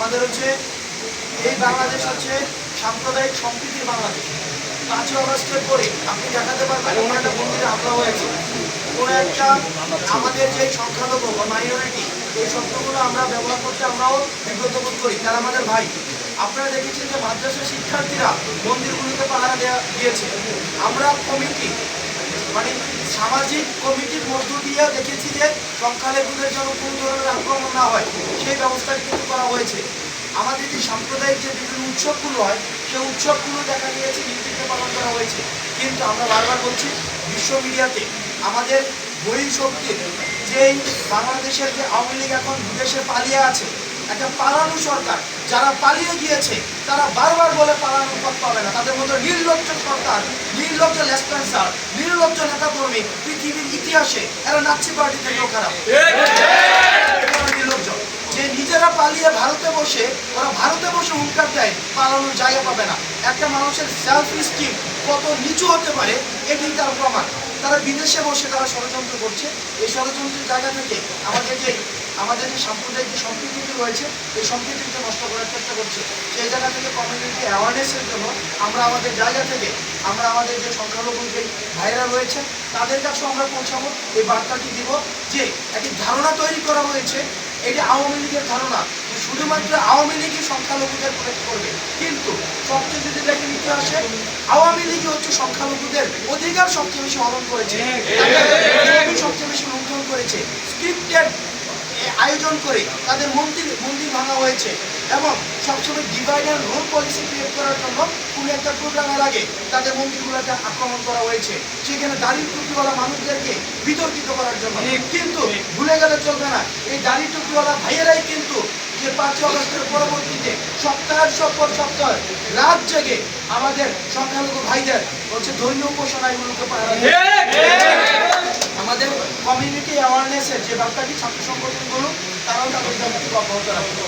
আমাদের হচ্ছে এই বাংলাদেশ হচ্ছে সাম্প্রদায়িক সম্প্রীতির বাংলাদেশ। 5ই আগস্টের পরে আপনি দেখাতে পারবেন কোনো একটা মন্দিরে হামলা হয়েছে, কোনো একটা আমাদের যে সংখ্যালঘু বা মাইনরিটি, এই শব্দগুলো আমরা ব্যবহার করতে আমরাও বিব্রত বোধ করি, তারা আমাদের ভাই। আপনারা দেখেছেন যে মাদ্রাসার শিক্ষার্থীরা মন্দিরগুলিতে পাহারা দিয়েছে। আমরা কমিটি মানে সামাজিক কমিটির মধ্য দিয়ে দেখেছি যে সংখ্যালঘুদের যেন কোনো ধরনের আক্রমণ না হয়, সেই ব্যবস্থাটি কিন্তু করা হয়েছে। আমাদের যে সাম্প্রদায়িক যে বিভিন্ন উৎসবগুলো হয়, সেই উৎসবগুলো দেখা গিয়েছে নির্বিঘ্নে পালন করা হয়েছে। কিন্তু আমরা বারবার বলছি, বিশ্ব মিডিয়াতে আমাদের বহিঃশক্তির যেই বাংলাদেশের যে আওয়ামী লীগ এখন বিদেশে পালিয়ে আছে, একটা পালানো সরকার, যারা পালিয়ে গিয়েছে তারা বারবার বলে পালানোর পথ পাবে না। তাদের মধ্যে নির্লজ্জ সরকার, নির্লজ্জ লেসপেন্সার, নির্লজ্জ নেতা কর্মী পৃথিবীর ইতিহাসে এরা নাৎসি পার্টি থেকেও খারাপ। নির্লজ্জ যে নিজেরা পালিয়ে ভারতে বসে, ওরা ভারতে বসে হুঙ্কার দেয় পালানোর জায়গা পাবে না। একটা মানুষের সেলফ স্টিম কত নিচু হতে পারে এটি তার প্রমাণ। তারা বিদেশে বসে তারা ষড়যন্ত্র করছে। এই ষড়যন্ত্রের জায়গা থেকে আমাদের যে সাম্প্রদায়িক যে সম্প্রীতি রয়েছে, এই সম্প্রীতিকে নষ্ট করার চেষ্টা করছে। সেই জায়গা থেকে কমিউনিটি অ্যাওয়ারনেসের জন্য আমরা আমাদের জায়গা থেকে আমরা আমাদের যে সংখ্যালঘু যে ভাইরা রয়েছে তাদের কাছেও আমরা পৌঁছাবো, এই বার্তাটি দিব যে একটি ধারণা তৈরি করা হয়েছে, এটি আওয়ামী লীগের ধারণা যে শুধুমাত্র আওয়ামী লীগই সংখ্যালঘুদের প্রোটেক্ট করবে। কিন্তু সবচেয়ে যদি দেখেন ইতিহাসে আওয়ামী লীগই হচ্ছে সংখ্যালঘুদের অধিকার সবচেয়ে বেশি হরণ করেছে, সবচেয়ে বেশি লুণ্ঠন করেছে। স্ক্রিপ্টেড আয়োজন করে তাদের মন্দির ভাঙা হয়েছে এবং সবসময় divide and rule policy create করার জন্য কোনো একটা প্রোগ্রামের আগে তাদের মন্দিরগুলোতে আক্রমণ করা হয়েছে, সেখানে দাড়ির টুপিওয়ালা মানুষদেরকে বিতর্কিত করার জন্য। কিন্তু ভুলে গেলে চলবে না, এই দাড়ি টুপিওয়ালা ভাইয়েরাই কিন্তু যে 5ই আগস্টের পরবর্তীতে সপ্তাহের পর সপ্তাহ রাত জেগে আমাদের সংখ্যালঘু ভাইদের হচ্ছে ধর্মীয় উপাসনা এগুলোকে পাহারা দিয়ে আমাদের কমিউনিটি অ্যাওয়ারনেসের যে বার্তাটি ছাত্র সংগঠনগুলো তারাও তাদের দাবিটি অব্যাহত রাখবে।